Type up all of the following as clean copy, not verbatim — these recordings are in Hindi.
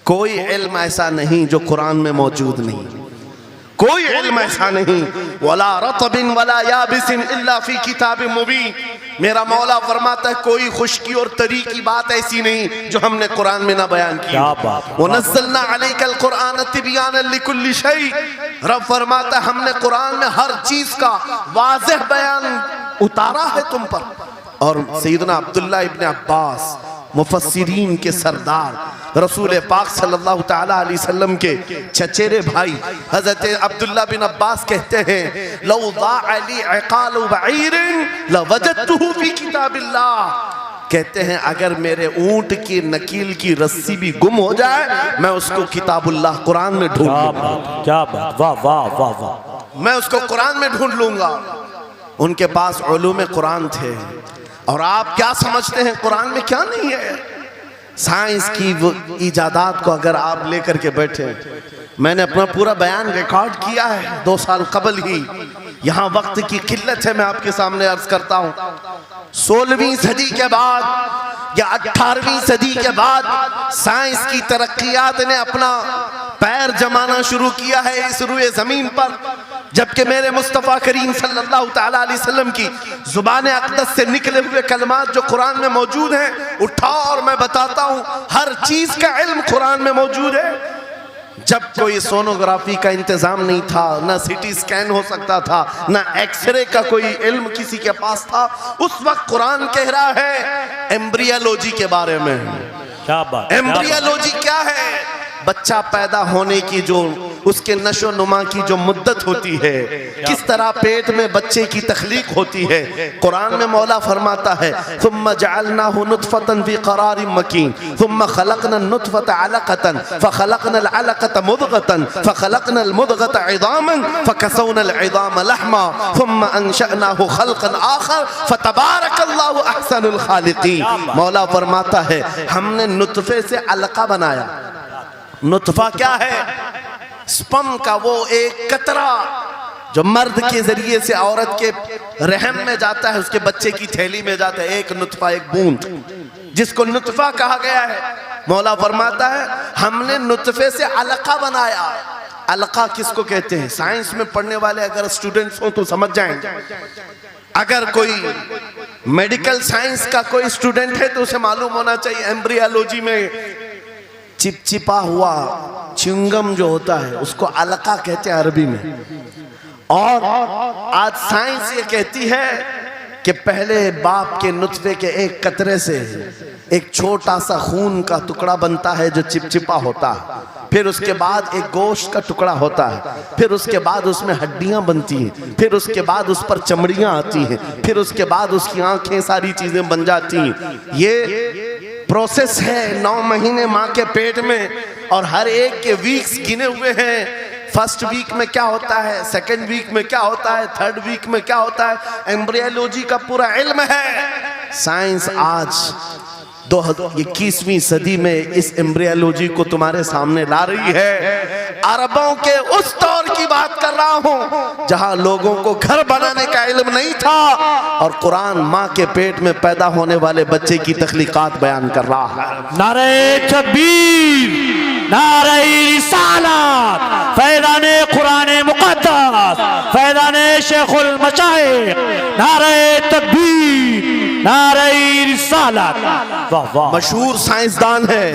कोई इल्म ऐसा नहीं जो कुरान में मौजूद नहीं, कोई इल्म ऐसा नहीं। वला रतबिन वला याबिसिन इल्ला फी किताबिन मुबीन। मेरा मौला फरमाता है कोई खुश्की और तरी की बात ऐसी नहीं जो हमने कुरान में ना बयान की। वनज़्ज़लना अलैकल कुरान तिबयानन लिकुल्लि शै। रब फरमाता है हमने कुरान में हर चीज का वाज़ेह बयान उतारा है तुम पर। और सैयदना अब्दुल्लाह इब्न अब्बास मुफस्सिरीन के सरदार रसूल पाक सल्लल्लाहु ताला अलैहि वसल्लम के चचेरे भाई हजरत अब्दुल्लाह बिन अब्बास कहते हैं लौ ज़ाअ ली इक़ालु बईरिन लवजदतुहु फी किताबिल्लाह। कहते हैं अगर मेरे ऊंट की नकील की रस्सी भी गुम हो जाए मैं उसको किताबुल्लाह कुरान में ढूंढ लूंगा। क्या बात, वाह वाह वाह वाह। मैं उसको कुरान में ढूंढ लूंगा। उनके पास उलूम कुरान थे। और आप क्या समझते हैं कुरान में क्या नहीं है? साइंस की वो इजादात को अगर आप लेकर के बैठे, मैंने अपना पूरा बयान रिकॉर्ड किया है 2 साल कबल ही। यहाँ वक्त की किल्लत है, मैं आपके सामने अर्ज करता हूँ 16वीं सदी के बाद या 18वीं सदी के बाद साइंस की तरक्कियात ने अपना पैर जमाना शुरू किया है इस रुए जमीन पर। जबकि मेरे मुस्तफ़ा करीम सल्लल्लाहु ताला अलैहि वसल्लम की जुबान अक़दस से निकले हुए कलमात जो कुरान में मौजूद हैं, उठाओ और मैं बताता हूँ हर चीज का इल्म कुरान में मौजूद है। जब कोई सोनोग्राफी का इंतजाम नहीं था, ना सिटी स्कैन हो सकता था, ना एक्सरे का कोई इल्म किसी के पास था, उस वक्त कुरान कह रहा है एम्ब्रियोलॉजी के बारे में। क्या बात, एम्ब्रियोलॉजी क्या है? बच्चा पैदा होने की जो उसके नशो नुमा की जो मुद्दत होती है, किस तरह पेट में बच्चे की तख्लीक होती है। कुरान में मौला फरमाता है सुम्मा जअलनाहु नुतफतन फी क़रारिन मकीन सुम्मा खलक़ना नुतफत अलक़तन फ़खलक़ना अलक़त मुदग़तन फ़खलक़ना मुदग़त इज़ामन फ़कसौना इज़ाम लहमा सुम्मा अंशअनाहु खल्क़न आख़र फ़तबारकल्लाहु अहसनुल ख़ालिक़ीन। मौला फरमाता है हमने नुतफे से अलक़ा बनाया। नुतफा क्या है? स्पर्म का वो एक कतरा जो मर्द के जरिए से औरत के रहम में जाता है, उसके बच्चे की थैली में जाता है, एक नुतफा, एक बूंद, जिसको नुतफा कहा गया है। मौला फरमाता है हमने नुतफे से अलका बनाया। अलका किसको कहते हैं? साइंस में पढ़ने वाले अगर स्टूडेंट्स हो तो समझ जाएंगे। अगर कोई मेडिकल साइंस का कोई स्टूडेंट है तो उसे मालूम होना चाहिए एम्ब्रियोलॉजी में चिपचिपा हुआ च्युइंगम जो होता है उसको अलका कहते हैं अरबी में। और आज साइंस ये कहती है कि पहले बाप के नुतफे के एक कतरे से एक छोटा सा खून का टुकड़ा बनता है जो चिपचिपा होता है, फिर उसके बाद एक गोश्त का टुकड़ा होता है, फिर उसके बाद उसमें हड्डियां बनती हैं, फिर उसके बाद उस पर चमड़ियां आती हैं, फिर उसके बाद उसकी आंखें, सारी चीजें बन जाती हैं। ये प्रोसेस है 9 महीने माँ के पेट में, और हर एक के वीक्स गिने हुए हैं। फर्स्ट वीक में क्या होता है, सेकंड वीक में क्या होता है, थर्ड वीक में क्या होता है, एम्ब्रियोलॉजी का पूरा इल्म है। साइंस आज 21वीं सदी में इस एम्ब्रियोलॉजी को तुम्हारे सामने ला रही है। अरबों के उस दौर की बात कर रहा हूं जहां लोगों को घर बनाने का इल्म नहीं था, और कुरान माँ के पेट में पैदा होने वाले बच्चे की तख्लीकात बयान कर रहा है। नारे तकबीर, नारे रिसालत, फैज़ाने कुरान मुक़द्दस, फैज़ाने शेखुल मशाइख, नारे तकबीर, नारे रिसालत। वाह वाह। मशहूर साइंसदान है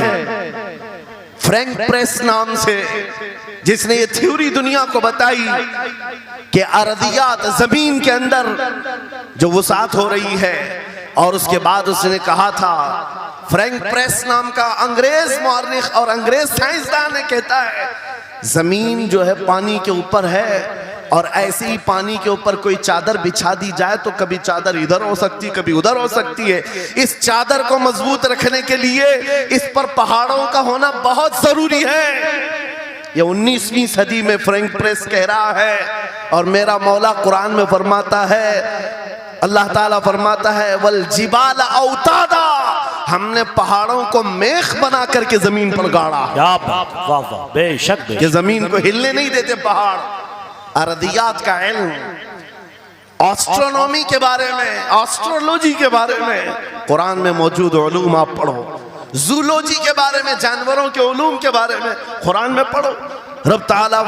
फ्रैंक प्रेस नाम से, जिसने ये थ्योरी दुनिया को बताई कि अर्दियात जमीन के अंदर जो वसात हो रही है। और उसके बाद उसने कहा था, फ्रैंक प्रेस नाम का अंग्रेज मौर्रिख और अंग्रेज साइंसदान है, कहता है जमीन जो है पानी के ऊपर है, और ऐसे ही पानी के ऊपर कोई चादर बिछा दी जाए तो कभी चादर इधर हो सकती है, कभी उधर हो सकती है। इस चादर को मजबूत रखने के लिए इस पर पहाड़ों का होना बहुत जरूरी है। ये 19वीं सदी में फ्रैंक प्रेस कह रहा है, और मेरा मौला कुरान में फरमाता है, अल्लाह ताला फरमाता है वल जिबाल औतादा, हमने पहाड़ों को मेख बना करके जमीन पर गाड़ा। क्या बात, वाह वाह, बेशक कि जमीन को हिलने नहीं देते पहाड़। अर्दियात का इल्म, एस्ट्रोनॉमी के बारे में, एस्ट्रोलॉजी के बारे में कुरान में मौजूद उलूम आप पढ़ो। जूलॉजी के बारे में, जानवरों के उलूम के बारे में कुरान में पढ़ो। रब ताला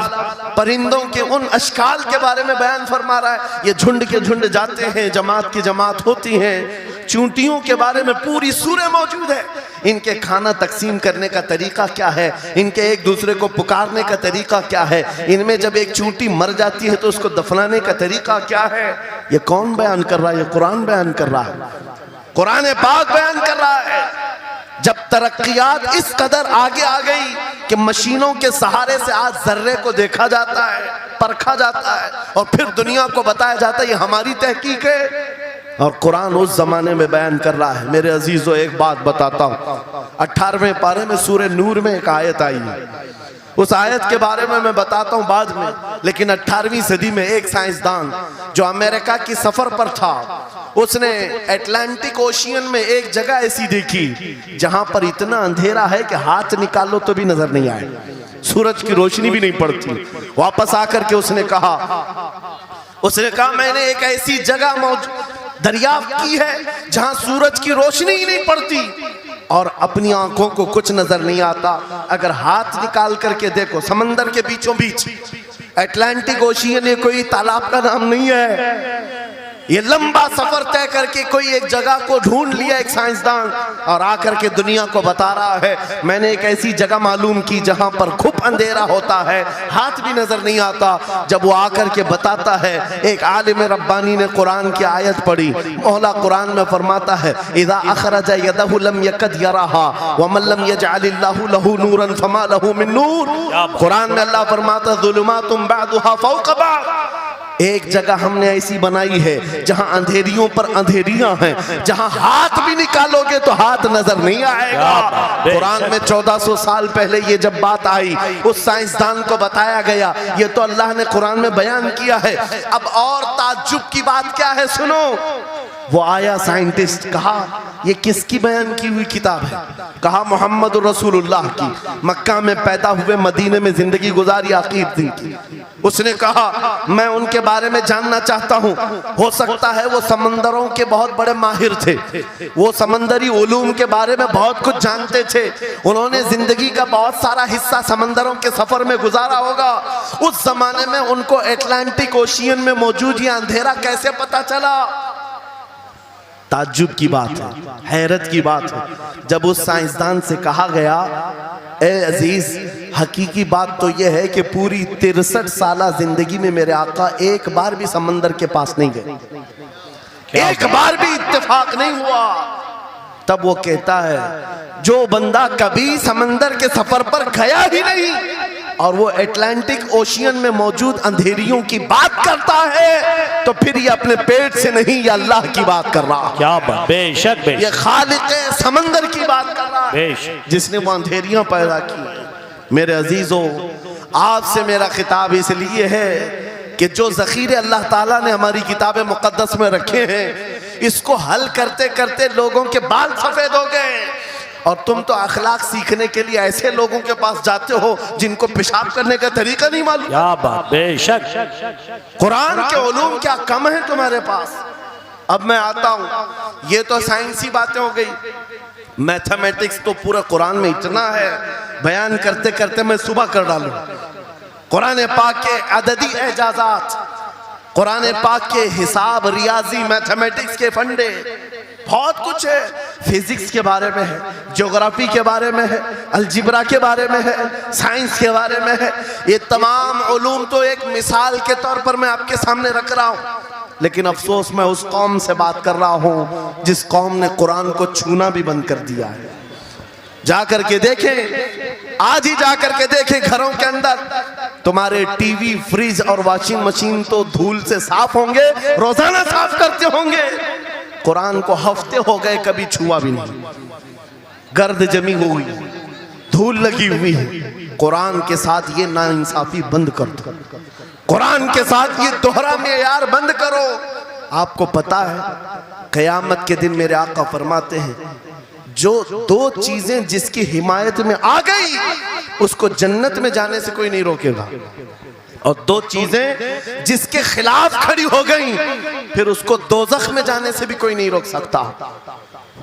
परिंदों के उन अशकाल के बारे में बयान फरमा रहा है, ये झुंड के झुंड जाते हैं, जमात की जमात होती हैं। चूंटियों के बारे में पूरी सूरह मौजूद है, इनके खाना तकसीम करने का तरीका क्या है, इनके एक दूसरे को पुकारने का तरीका क्या है, इनमें जब एक चूंटी मर जाती है तो उसको दफनाने का तरीका क्या है। ये कौन बयान कर रहा है? ये कुरान बयान कर रहा है, कुरान पाक बयान कर रहा है। जब तरक्कियात इस कदर आगे आ गई कि मशीनों के सहारे से आज जर्रे को देखा जाता है, परखा जाता है और फिर दुनिया को बताया जाता है ये हमारी तहकीक है, और कुरान उस जमाने में बयान कर रहा है। मेरे अजीजों, एक बात बताता हूँ, 18वें पारे में सूरह नूर में एक आयत आई है, उस आयत के बारे में मैं बताता हूँ बाद में। लेकिन 18वीं सदी में एक साइंसदान जो अमेरिका की सफर पर था, उसने अटलांटिक ओशियन में एक जगह ऐसी देखी जहां पर इतना अंधेरा है कि हाथ निकालो तो भी नजर नहीं आए, सूरज की रोशनी भी नहीं पड़ती। वापस आकर के उसने कहा मैंने एक ऐसी जगह दरियाफ्त की है जहां सूरज की रोशनी ही नहीं पड़ती और अपनी आंखों को कुछ नजर नहीं आता। अगर हाथ निकाल करके देखो, समंदर के बीचों बीच अटलांटिक ओशियन, ये कोई तालाब का नाम नहीं है, ये लंबा सफर तय करके कोई एक जगह को ढूंढ लिया एक साइंसदान और आकर के दुनिया को बता रहा है मैंने एक ऐसी जगह मालूम की जहां पर खूब अंधेरा होता है, हाथ भी नजर नहीं आता। जब वो आकर के बताता है, एक आलिम रब्बानी ने कुरान की आयत पढ़ी, मौला कुरान में फरमाता है इज़ा अखरजा यदहु लम यकद यराहा व मन लम यजअलिल्लाहु लहू नूरन फमा लहू मिन नूर। कुरान में अल्लाह फरमाता ज़ुलुमातुम बअदुहा फौक़ बअद, एक जगह हमने ऐसी बनाई है जहां अंधेरियों पर अंधेरियां हैं, जहां हाथ भी निकालोगे तो हाथ नजर नहीं आएगा। कुरान में 1400 साल पहले ये जब बात आई, उस साइंसदान को बताया गया, ये तो अल्लाह ने कुरान में बयान किया है। अब और ताज्जुब की बात क्या है, सुनो। वो आया साइंटिस्ट, कहा ये किसकी बयान की हुई किताब है? कहा मोहम्मद रसूलुल्लाह की, मक्का में पैदा हुए, मदीने में जिंदगी गुजारी, आखिर दिन की। उसने कहा मैं उनके बारे में जानना चाहता हूँ, हो सकता है वो समंदरों के बहुत बड़े माहिर थे, वो समंदरी उलूम के बारे में बहुत कुछ जानते थे, उन्होंने जिंदगी का बहुत सारा हिस्सा समंदरों के सफर में गुजारा होगा। उस जमाने में उनको अटलांटिक ओशियन में मौजूद ये अंधेरा कैसे पता चला? ताज्जुब की बात है, हैरत की बात है। जब उस साइंसदान से कहा गया ए अजीज, हकीकी बात तो यह है कि पूरी 63 साला जिंदगी में मेरे आका एक बार भी समंदर के पास नहीं गए, एक बार भी इत्तेफाक नहीं हुआ। तब वो कहता है जो बंदा कभी समंदर के सफर पर गया ही नहीं और वो अटलांटिक ओशियन में मौजूद अंधेरियों की बात करता है तो फिर ये अपने पेट से नहीं, ये अल्लाह की बात कर रहा है। क्या बात, बेशक ये खालिक समंदर की बात कर रहा है, जिसने वो अंधेरियां पैदा की। मेरे अजीजों, आपसे मेरा खिताब इसलिए है कि जो ज़ख़ीरे अल्लाह ताला ने हमारी किताब मुक़द्दस में रखे हैं, इसको हल करते करते लोगों के बाल सफ़ेद हो गए और तुम तो अखलाक सीखने के लिए ऐसे लोगों के पास जाते हो जिनको पेशाब करने का तरीका नहीं मालूम। क्या बात, बेशक। कुरान के उलूम क्या कम है तुम्हारे पास? अब मैं आता हूँ, ये तो साइंसी बातें हो गई, मैथमेटिक्स तो पूरा कुरान में इतना है, बयान करते करते मैं सुबह कर डालूं। कुरान पाक के अददी एजाजात, कुरान पाक के हिसाब, रियाजी, मैथमेटिक्स के फंडे, बहुत कुछ है। फिजिक्स के बारे में है, ज्योग्राफी के बारे में है, अलजिब्रा के बारे में है, साइंस के बारे में है। ये तमाम उलूम तो एक मिसाल के तौर पर मैं आपके सामने रख रहा हूँ, लेकिन अफसोस मैं उस कौम से बात कर रहा हूँ जिस कौम ने कुरान को छूना भी बंद कर दिया है। जाकर के देखें, आज ही जाकर के देखें, घरों के अंदर तुम्हारे टीवी, फ्रिज और वॉशिंग मशीन तो धूल से साफ होंगे, रोजाना साफ करते होंगे, कुरान को हफ्ते हो गए कभी छुआ भी नहीं, गर्द जमी हुई, धूल लगी हुई है। कुरान के साथ ये नाइंसाफी बंद कर दो, कुरान के साथ ये दोहरा मेयार बंद करो। आपको पता है क़यामत के दिन मेरे आका फरमाते हैं जो दो चीजें जिसकी हिमायत में आ गई उसको जन्नत में जाने से कोई नहीं रोकेगा, और दो चीजें जिसके खिलाफ खड़ी हो गई फिर उसको दोज़ख में जाने से भी कोई नहीं रोक सकता।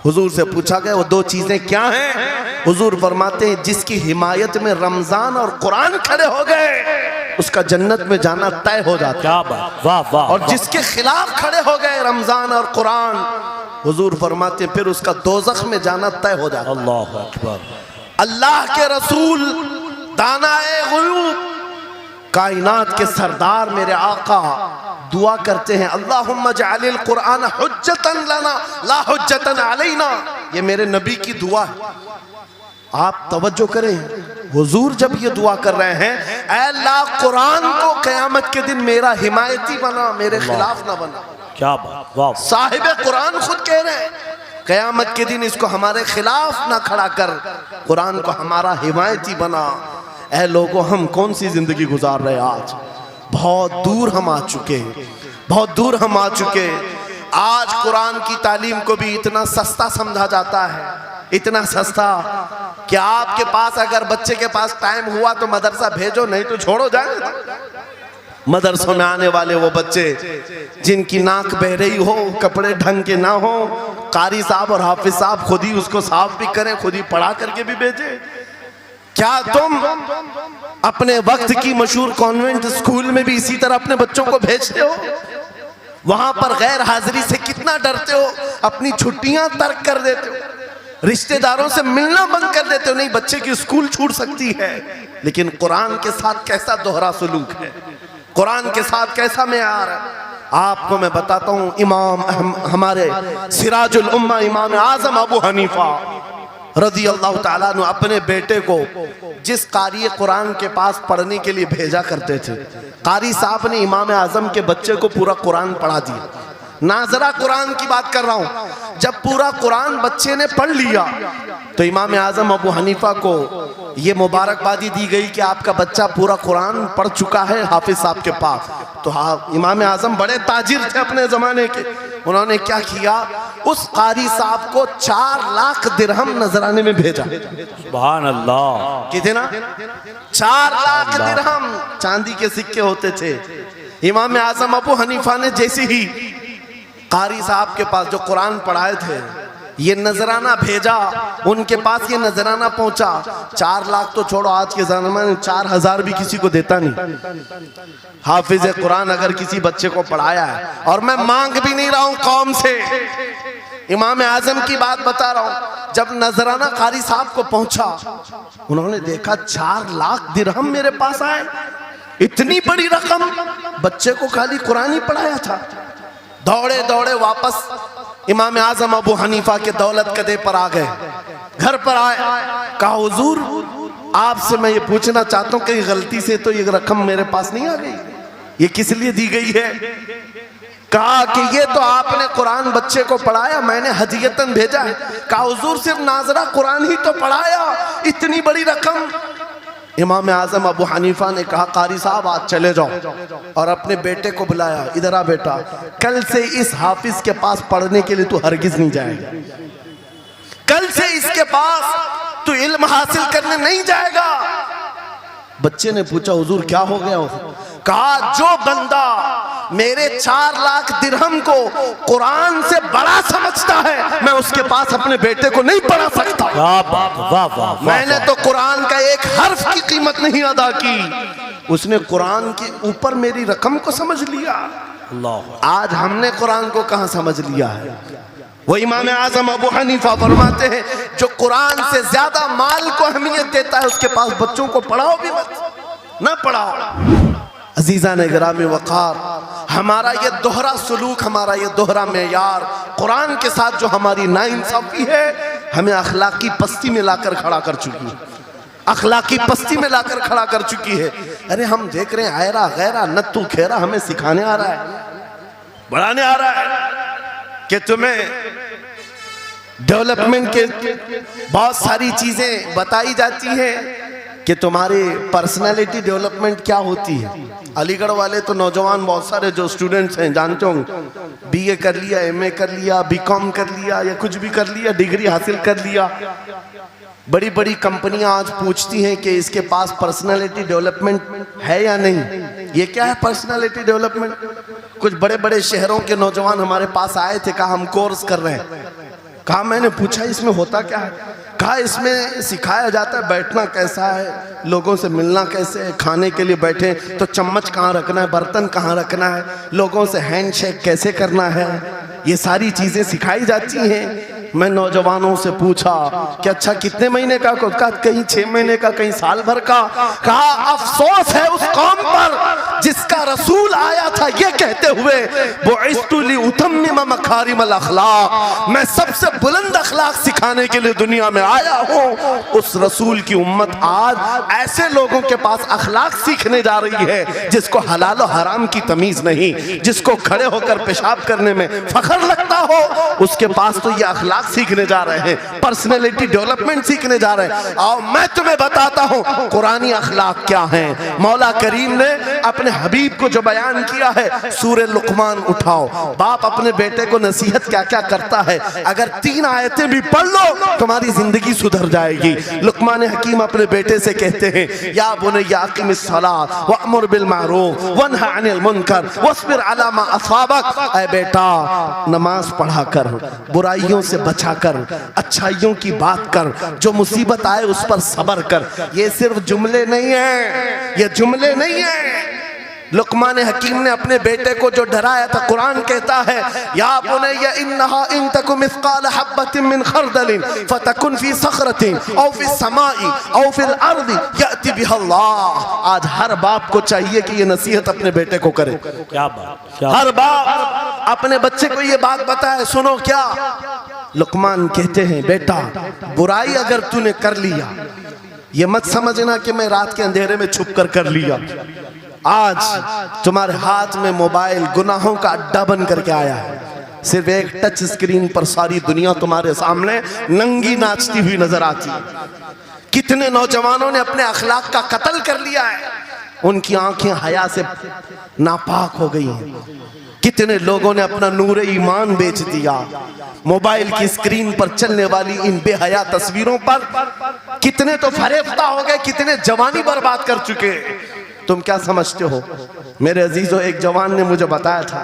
हुजूर से पूछा गया वो दो चीजें क्या हैं? हुजूर फरमाते हैं जिसकी हिमायत में रमजान और कुरान खड़े हो गए उसका जन्नत में जाना तय हो जाता है। क्या बात, वाह वाह। और जिसके खिलाफ खड़े हो गए रमजान और कुरान, हुजूर फरमाते हैं फिर उसका दोज़ख में जाना तय हो जाता है। अल्लाह अकबर। अल्लाह के रसूल दानाए ग़ुयूब कायनात के सरदार मेरे आका दुआ करते हैं अल्लाहुम्मा जअलिल कुरान हुज्जतन लना ला हुज्जतन अलैना। ये मेरे नबी की दुआ है। आप तवज्जो करें, हुजूर जब ये दुआ कर रहे हैं ऐ अल्लाह कुरान को क़यामत के दिन मेरा हिमायती बना, मेरे खिलाफ ना बना। क्या बात, वाह। साहिब कुरान खुद कह रहे हैं क़यामत के दिन इसको हमारे खिलाफ ना खड़ा कर, कुरान को हमारा हिमायती बना। ऐ लोगों, हम कौन सी जिंदगी गुजार रहे आज? बहुत दूर हम आ चुके हैं, बहुत दूर हम आ चुके हैं। आज कुरान की तालीम को भी इतना सस्ता समझा जाता है, इतना सस्ता कि आपके पास अगर बच्चे के पास टाइम हुआ तो मदरसा भेजो, नहीं तो छोड़ो जाए। मदरसों में आने वाले वो बच्चे जिनकी नाक बह रही हो, कपड़े ढंग के ना हो, कारी साहब और हाफिज साहब खुद ही उसको साफ भी करें, खुद ही पढ़ा करके भी भेजे। क्या तुम अपने वक्त की मशहूर कॉन्वेंट स्कूल में भी इसी तरह अपने बच्चों को भेजते हो? वहां पर गैर हाजिरी से कितना डरते हो, अपनी छुट्टियां तर्क कर देते हो, रिश्तेदारों से मिलना बंद कर देते हो। नहीं, बच्चे की स्कूल छूट सकती है, लेकिन कुरान के साथ कैसा दोहरा सलूक है, कुरान के साथ कैसा मेयार है। आपको मैं बताता हूँ, इमाम हमारे सिराजुल उम्मा इमाम आजम अबू हनीफा रज़ी अल्लाह ताला अन्हु अपने बेटे को जिस कारी कुरान के पास पढ़ने के लिए भेजा करते थे, कारी साहब ने इमाम आजम के बच्चे को पूरा कुरान पढ़ा दिया। नाजरा कुरान की बात कर रहा हूँ। जब पूरा कुरान बच्चे ने पढ़ लिया तो इमाम आजम अबू हनीफा को ये मुबारकबादी दी गई कि आपका बच्चा पूरा कुरान पढ़ चुका है हाफिज साहब के पास। तो हाँ, इमाम आजम बड़े ताजिर थे अपने ज़माने के। उन्होंने क्या किया, उस कारी साहब को 4 लाख दिरहम नजराने में भेजा। सुभान अल्लाह। कितना? 4 लाख दिरहम चांदी के सिक्के होते थे। इमाम आजम अबू हनीफा ने जैसे ही कारी साहब के पास जो कुरान पढ़ाए थे ये नजराना भेजा, उनके पास ये नजराना पहुंचा। 4 लाख तो छोड़ो, आज के ज़माने में 4000 भी किसी को देता नहीं। हाफिज कुरान अगर किसी बच्चे को पढ़ाया है, और मैं मांग भी नहीं रहा हूं कौम से, इमाम आजम की बात बता रहा हूं। जब नजराना कारी साहब को पहुंचा, उन्होंने देखा 4 लाख दिरहम मेरे पास आए, इतनी बड़ी रकम, बच्चे को खाली कुरान ही पढ़ाया था। दौड़े दौड़े वापस इमाम आजम अबू हनीफा के दौलत कदे पर आ गए। घर पर आए, कहा हुजूर आपसे मैं ये पूछना चाहता हूँ कि गलती से तो ये रकम मेरे पास नहीं आ गई, ये किस लिए दी गई है? कहा कि ये तो आपने कुरान बच्चे को पढ़ाया, मैंने हदियतन भेजा है। कहा हुजूर सिर्फ नाजरा कुरान ही तो पढ़ाया, इतनी बड़ी रकम? इमाम आजम अबू हनीफा ने कहा कारी साहब आज चले जाओ, और अपने बेटे को बुलाया, इधर आ बेटा, कल से इस हाफिज के पास पढ़ने के लिए तू हरगिज नहीं जाएगा, कल से इसके पास तू इल्म हासिल करने नहीं जाएगा। बच्चे ने पूछा हुजूर क्या हो गया? कहा जो बंदा मेरे 4 लाख दिरहम को कुरान से बड़ा समझता है, मैं उसके पास अपने बेटे को नहीं पढ़ा सकता। मैंने तो कुरान का एक हर्फ की कीमत नहीं अदा की, उसने कुरान के ऊपर मेरी रकम को समझ लिया। आज हमने कुरान को कहां समझ लिया है? वो इमाम आजम अबू हनीफा फरमाते हैं जो कुरान से ज्यादा माल को अहमियत देता है उसके पास बच्चों को पढ़ाओ भी मत, ना पढ़ाओ। अजीज़ा ने गिरामी वक़ार, हमारा ये दोहरा सलूक, हमारा ये दोहरा मेयार कुरान के साथ जो हमारी नाइंसाफ़ी है, हमें अखलाकी पस्ती में लाकर खड़ा कर चुकी है, अखलाकी पस्ती में लाकर खड़ा कर चुकी है। अरे हम देख रहे हैं आयरा गैरा नत्तू खेरा हमें सिखाने आ रहा है, बढ़ाने आ रहा है कि तुम्हें डेवलपमेंट के बहुत सारी चीज़ें बताई जाती हैं कि तुम्हारी पर्सनालिटी डेवलपमेंट क्या होती है। अलीगढ़ वाले तो नौजवान बहुत सारे जो स्टूडेंट्स हैं जानते होंगे, बीए कर लिया, एमए कर लिया, बीकॉम कर लिया या कुछ भी कर लिया, डिग्री हासिल कर लिया। बड़ी बड़ी कंपनियां आज पूछती हैं कि इसके पास पर्सनालिटी डेवलपमेंट है या नहीं। ये क्या है पर्सनालिटी डेवलपमेंट? कुछ बड़े बड़े शहरों के नौजवान हमारे पास आए थे, कहा हम कोर्स कर रहे हैं। कहा मैंने पूछा इसमें होता क्या है? कहा इसमें सिखाया जाता है बैठना कैसा है, लोगों से मिलना कैसे है, खाने के लिए बैठे तो चम्मच कहाँ रखना है, बर्तन कहाँ रखना है, लोगों से हैंडशेक कैसे करना है, ये सारी चीज़ें सिखाई जाती हैं। मैं नौजवानों से पूछा कि अच्छा कितने महीने का? कहा कहीं 6 महीने का, कहीं साल भर का। कहा अफसोस है उस कौम पर जिसका रसूल आया था ये कहते हुए बुइस्तु लिउतम्मिम मकारिमल अखलाक, मैं सबसे बुलंद अखलाक सिखाने के लिए दुनिया में आया हूँ। उस रसूल की उम्मत आज ऐसे लोगों के पास अखलाक सीखने जा रही है जिसको हलाल और हराम की तमीज नहीं, जिसको खड़े होकर पेशाब करने में फख्र लगता हो, उसके पास तो ये अखलाक सीखने जा रहे हैं, पर्सनैलिटी डेवलपमेंट सीखने जा रहे हैं। और मैं तुम्हें बताता हूं कुरानी अखलाक क्या है। मौला करीम ने अपने हबीब को जो बयान किया है, सूरे लुकमान उठाओ, बाप अपने बेटे को नसीहत क्या क्या करता है, अगर 3 आयतें भी पढ़ लो तुम्हारी जिंदगी सुधर जाएगी। लुकमान हकीम अपने बेटे से कहते हैं, या बुनय्या अक़िमिस सलात वअमुर बिल मारूफ वन्हा अनिल मुनकर वस्बिर अला मा असाबक, ऐ बेटा नमाज पढ़ा कर, बुराइयों से बचा कर, अच्छाइयों की बात कर, जो मुसीबत आए उस पर सब्र कर। ये सिर्फ जुमले नहीं है, ये जुमले नहीं है। लुकमान हकीम ने अपने बेटे को जो डराया था, कुरान कहता है या बुनय्या इन्नहा इन तकु मिस्काल हब्बतिन मिन खरदलिन फतकुन फी सखरतिन औ फी समाई औ फिल अर्दी याति बिहा अल्लाह। आज हर बाप को चाहिए कि ये नसीहत अपने बेटे को करे। क्या बात, हर बाप अपने बच्चे को ये बात बताए, सुनो क्या। लुकमान कहते हैं बेटा बुराई अगर तूने कर लिया, ये मत समझना कि मैं रात के अंधेरे में छुप कर लिया। आज तुम्हारे हाथ में मोबाइल गुनाहों का अड्डा बन करके आया है। सिर्फ एक टच स्क्रीन पर सारी दुनिया तुम्हारे सामने नंगी नाचती हुई नजर आती है। कितने नौजवानों ने अपने अखलाक का कत्ल कर लिया है, उनकी आंखें हया से नापाक हो गई हैं। कितने लोगों ने अपना नूर ईमान बेच दिया मोबाइल की स्क्रीन पर चलने वाली इन बेहया तस्वीरों पर। कितने तो फरेफ्ता हो गए, कितने जवानी बर्बाद कर चुके। तुम क्या समझते हो? मेरे अजीजों, एक जवान ने मुझे बताया था,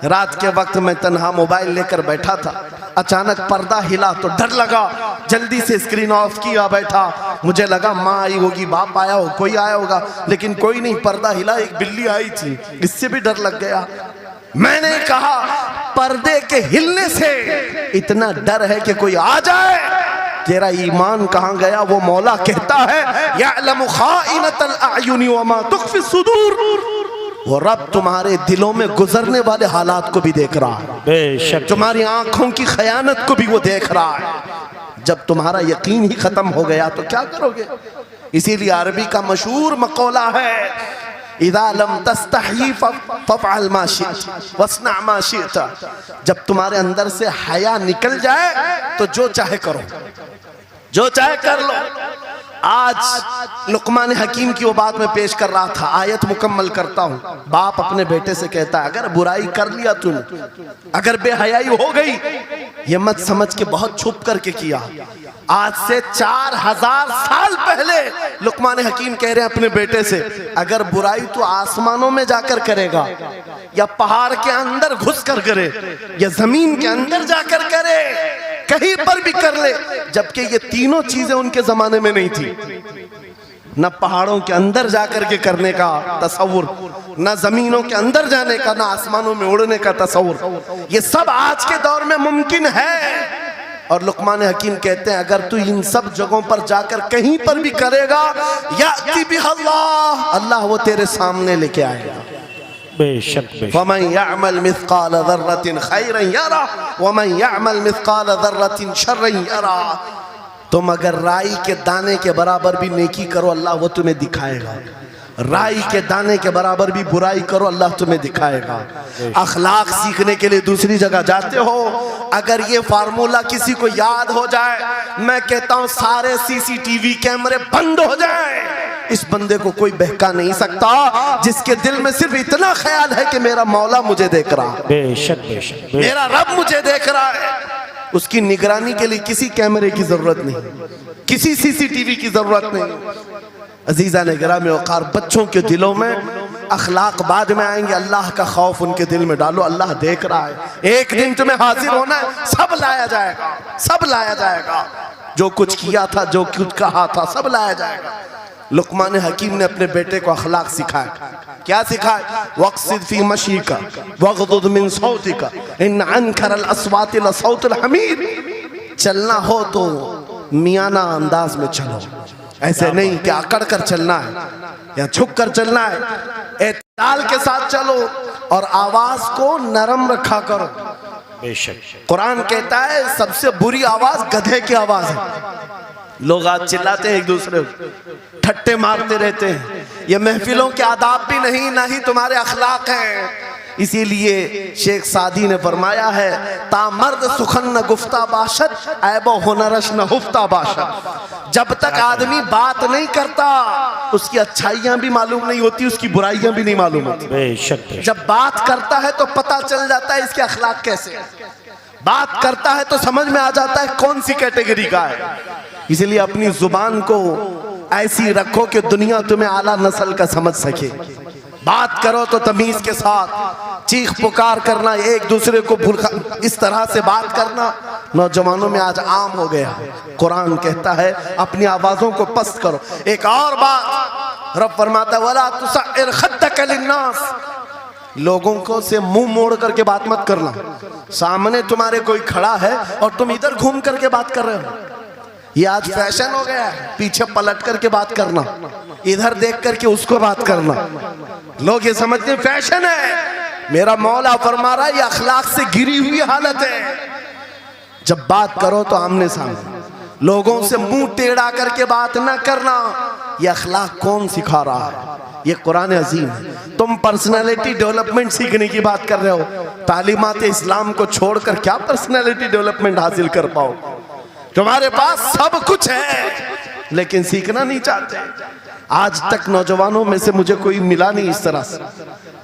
रात के वक्त मैं तन्हा मोबाइल लेकर बैठा था, अचानक पर्दा हिला तो डर लगा, जल्दी से स्क्रीन ऑफ किया, बैठा। मुझे लगा माँ आई होगी, बाप आया हो, कोई आया होगा, लेकिन कोई नहीं। पर्दा हिला, एक बिल्ली आई थी, इससे भी डर लग गया। मैंने कहा पर्दे के हिलने से इतना डर है कि कोई आ जाए, तेरा ईमान कहाँ गया? वो मौला कहता है यअलमु खाइनतल अयुनि वमा तुख्फी सुदूर, वो रब तुम्हारे दिलों में गुजरने वाले हालात को भी देख रहा है, बेशक तुम्हारी आंखों की खयानत को भी वो देख रहा है। जब तुम्हारा यकीन ही खत्म हो गया तो क्या करोगे? इसीलिए अरबी का मशहूर मकौला है, इज़ा लम तस्तही फफ़अल मा शिअत वस्ना मा शिअत। जब तुम्हारे अंदर से हया निकल जाए तो जो चाहे करो, जो चाहे कर लो। आज लुकमान हकीम की वो बात मैं पेश कर रहा था, आयत मुकम्मल करता हूँ। बाप अपने बेटे से कहता है अगर बुराई कर लिया तूने, अगर बेहयाई हो गई, ये मत समझ के बहुत छुप करके किया। आज से 4000 साल पहले लुकमान हकीम कह रहे हैं अपने बेटे से, अगर बुराई तो आसमानों में जाकर करेगा, या पहाड़ के अंदर घुस कर करे, या जमीन के अंदर जाकर करे, कहीं पर भी कर ले। जबकि ये तीनों चीजें उनके जमाने में नहीं थी, न पहाड़ों के अंदर जाकर के करने का तसव्वुर, न जमीनों के अंदर जाने का, न आसमानों में उड़ने का तसव्वुर। ये सब आज के दौर में मुमकिन है। और लुकमान हकीम कहते हैं अगर तू इन सब जगहों पर जाकर कहीं पर भी करेगा, याति बिहा अल्लाह, अल्लाह वो तेरे सामने लेके आएगा। बेशक फमन यअमल मिस्काल ज़र्रतिन खैरन यरा वमन यअमल मिस्काल ज़र्रतिन शर्रन यरा। तुम अगर राई के दाने के बराबर भी नेकी करो, अल्लाह वो तुम्हें दिखाएगा। राई के दाने के बराबर भी बुराई करो, अल्लाह तुम्हें दिखाएगा। अखलाक सीखने के लिए दूसरी जगह जाते हो, अगर ये फार्मूला किसी को याद हो जाए, मैं कहता हूँ सारे सीसीटीवी कैमरे बंद हो जाए। इस बंदे को कोई बहका नहीं सकता जिसके दिल में सिर्फ इतना ख्याल है कि मेरा मौला मुझे देख रहा है, बेशक बेशक मेरा रब मुझे देख रहा है। उसकी निगरानी के लिए किसी कैमरे की जरूरत नहीं, किसी सीसीटीवी की जरूरत नहीं। अजीजा ने गिरामी वक़ार, बच्चों के दिलों में अखलाक बाद में आएंगे। अल्लाह का खौफ उनके दिल में डालो, अल्लाह देख रहा है। एक दिन तुम्हें हाजिर होना है, सब लाया जाएगा, सब लाया जाएगा। जो कुछ किया था, जो कुछ कहा था, सब लाया जाएगा। लुकमान हकीम ने अपने बेटे को अखलाक सिखाया। क्या सिखाया? वक़्सिद फी मशीका वग़्दुद मिन सौतिका इन अनकरल अस्वाति लसौतुल हमीर। चलना हो तो मियाना अंदाज में चलो, ऐसे नहीं कि अकड़ कर चलना है या झुक कर चलना है। एतदाल के साथ चलो और आवाज को नरम रखा करो। बेशक कुरान कहता है सबसे बुरी आवाज गधे की आवाज है। लोग आज चिल्लाते हैं एक दूसरे को, ठट्टे मारते रहते हैं। ये महफिलों के आदाब भी नहीं, ना ही तुम्हारे अखलाक हैं। इसीलिए शेख सादी ने फरमाया है, तामर्द सुखन न गुफ्ता बाशद ऐबो हुनरश न हुफ्ता बाशद। जब तक आदमी बात नहीं करता उसकी अच्छाइयां भी मालूम नहीं होती, उसकी बुराइयां भी नहीं मालूम होती। बेशक जब बात करता है तो पता चल जाता है इसके अखलाक कैसे हैं। बात करता है तो समझ में आ जाता है कौन सी कैटेगरी का है। इसलिए अपनी जुबान को ऐसी रखो कि दुनिया तुम्हें आला नस्ल का समझ सके। बात करो तो तमीज के साथ, चीख पुकार करना, एक दूसरे को इस तरह से बात करना नौजवानों में आज आम हो गया। कुरान कहता है अपनी आवाजों को पस्त करो। एक और बात रब फरमाता है, वला तुसइर खद्दक लिन्नास, लोगों को से मुंह मोड़ करके बात मत करना। सामने तुम्हारे कोई खड़ा है और तुम इधर घूम करके बात कर रहे हो। ये आज फैशन हो गया है, पीछे पलट करके बात करना, इधर देख करके उसको बात करना। लोग ये समझते हैं फैशन है। मेरा मौला फरमा रहा है ये अखलाक से गिरी हुई हालत है। जब बात करो तो आमने सामने, लोगों से मुंह टेढ़ा करके बात ना करना। ये अखलाक कौन सिखा रहा है? ये कुरान अजीम है। तुम पर्सनालिटी डेवलपमेंट सीखने की बात कर रहे हो, तालीमात इस्लाम को छोड़कर क्या पर्सनालिटी डेवलपमेंट हासिल कर पाओ? तुम्हारे पास सब कुछ है लेकिन सीखना नहीं चाहते। आज तक नौजवानों में से मुझे कोई मिला नहीं इस तरह से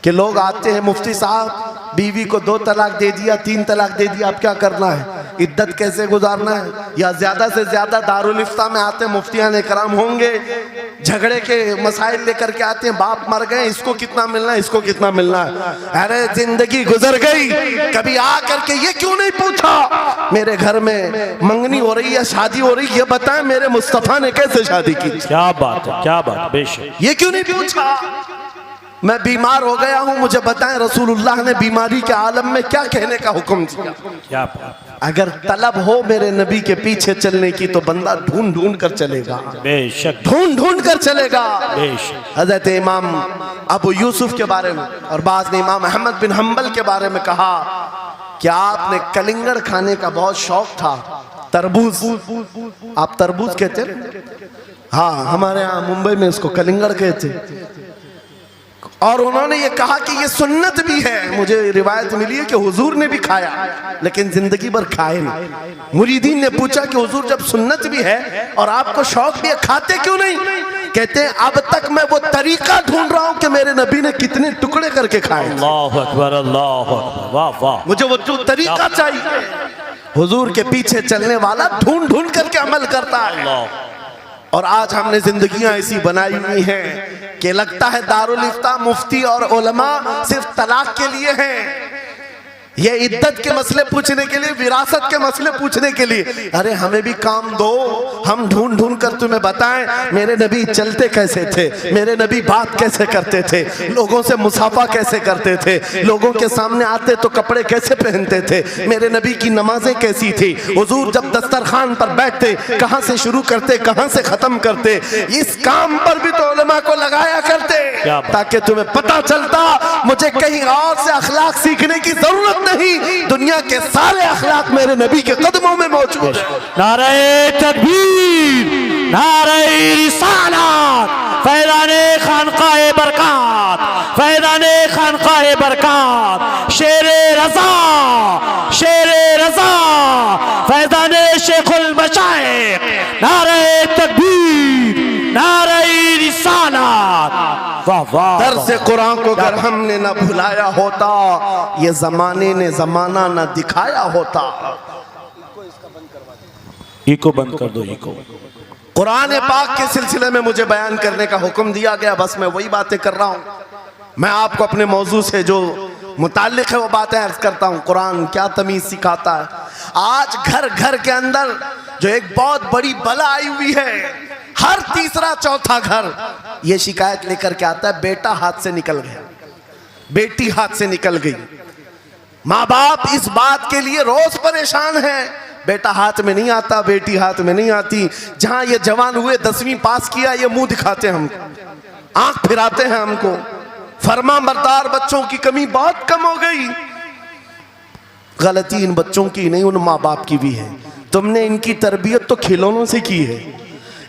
कि लोग आते हैं, मुफ्ती साहब बीवी को 2 तलाक दे दिया, 3 तलाक दे दिया, अब क्या करना है, इद्दत कैसे गुजारना है? या ज्यादा से ज्यादा दारुल इफ्ता में आते हैं, मुफ्तियान इकराम होंगे, झगड़े के मसाइल लेकर के आते हैं, बाप मर गए, इसको कितना मिलना है, इसको कितना मिलना है। अरे जिंदगी गुजर गई, कभी आ करके ये क्यों नहीं पूछा मेरे घर में मंगनी हो रही है, शादी हो रही, ये बताएं मेरे मुस्तफा ने कैसे शादी की? क्या बात है, क्या बात, बेशक। ये क्यों नहीं पूछा? मैं बीमार हो गया हूं, मुझे बताएं रसूलुल्लाह ने बीमारी के आलम में क्या कहने का हुक्म दिया? क्या बात। अगर तलब हो मेरे नबी के पीछे चलने की तो बंदा ढूंढ ढूंढ कर चलेगा, बेशक ढूंढ ढूंढ कर चलेगा। बेशक। हजरत इमाम अबू यूसुफ के बारे में और बाद में इमाम अहमद बिन हम्बल के बारे में कहा कि आपने कलिंगड़ खाने का बहुत शौक था। तरबूज, आप तरबूज कहते हैं? हाँ, हमारे यहाँ मुंबई में इसको कलिंगड़ कहते। और उन्होंने ये कहा कि ये सुन्नत भी है। मुझे रिवायत मिली है कि हुजूर ने भी खाया लेकिन जिंदगी भर खाए नहीं। मुरीदीन ने पूछा कि हुजूर जब सुन्नत भी है और आपको शौक भी है, खाते क्यों नहीं? कहते हैं अब तक मैं वो तरीका ढूंढ रहा हूं कि मेरे नबी ने कितने टुकड़े करके खाए। अल्लाहु अकबर, अल्लाहु अकबर, वाह वाह। मुझे वो जो तरीका चाहिए। हुजूर के पीछे चलने वाला ढूंढ ढूंढ करके अमल करता है। और आज हमने जिंदगियां ऐसी बनाई हुई हैं कि लगता है दारुल इफ्ता, मुफ्ती और उलमा सिर्फ तलाक के लिए हैं, ये इद्दत के मसले पूछने के लिए, विरासत के मसले पूछने के लिए। अरे हमें भी काम दो, हम ढूंढ ढूंढ कर तुम्हें बताएं मेरे नबी चलते कैसे थे, मेरे नबी बात कैसे करते थे, लोगों से मुसाफा कैसे करते थे, लोगों के सामने आते तो कपड़े कैसे पहनते थे, मेरे नबी की नमाजें कैसी थी, हुजूर जब दस्तरखान पर बैठते कहां से शुरू करते कहां से खत्म करते। इस काम पर भी तो उलमा को लगाया करते ताकि तुम्हें पता चलता मुझे कहीं और से अखलाक सीखने की जरूरत नहीं, दुनिया के सारे अखलाक मेरे नबी के कदमों में मौजूद है। नारे तकबीर, नारे रिसालत, फैज़ाने खानकाए बरकत, फैज़ाने खानकाए बरकत, शेरे रज़ा, शेरे रज़ा, फैज़ाने शेखुल मशाइख, नारे तकबीर, नारे रिसालत। दर्स कुरान को अगर हमने न भुलाया होता, ये जमाने ने जमाना न दिखाया होता। इको बंद कर दो, इको। कुरान पाक के सिलसिले में मुझे बयान करने का हुक्म दिया गया, बस मैं वही बातें कर रहा हूँ। मैं आपको अपने मौजू से जो मुताल्लिक है वो बातें अर्ज करता हूँ। कुरान क्या तमीज सिखाता है। आज घर घर के अंदर जो एक बहुत बड़ी बला आई हुई है, हर तीसरा चौथा घर ये शिकायत लेकर के आता है, बेटा हाथ से निकल गया, बेटी हाथ से निकल गई। माँ बाप इस बात के लिए रोज परेशान है, बेटा हाथ में नहीं आता, बेटी हाथ में नहीं आती। जहां ये जवान हुए 10वीं पास किया, ये मुंह दिखाते हैं हमको, आंख फिराते हैं हमको। फरमाबरदार बच्चों की कमी बहुत कम हो गई। गलती इन बच्चों की नहीं, उन माँ बाप की भी है। तुमने इनकी तरबियत तो खिलौनों से की है।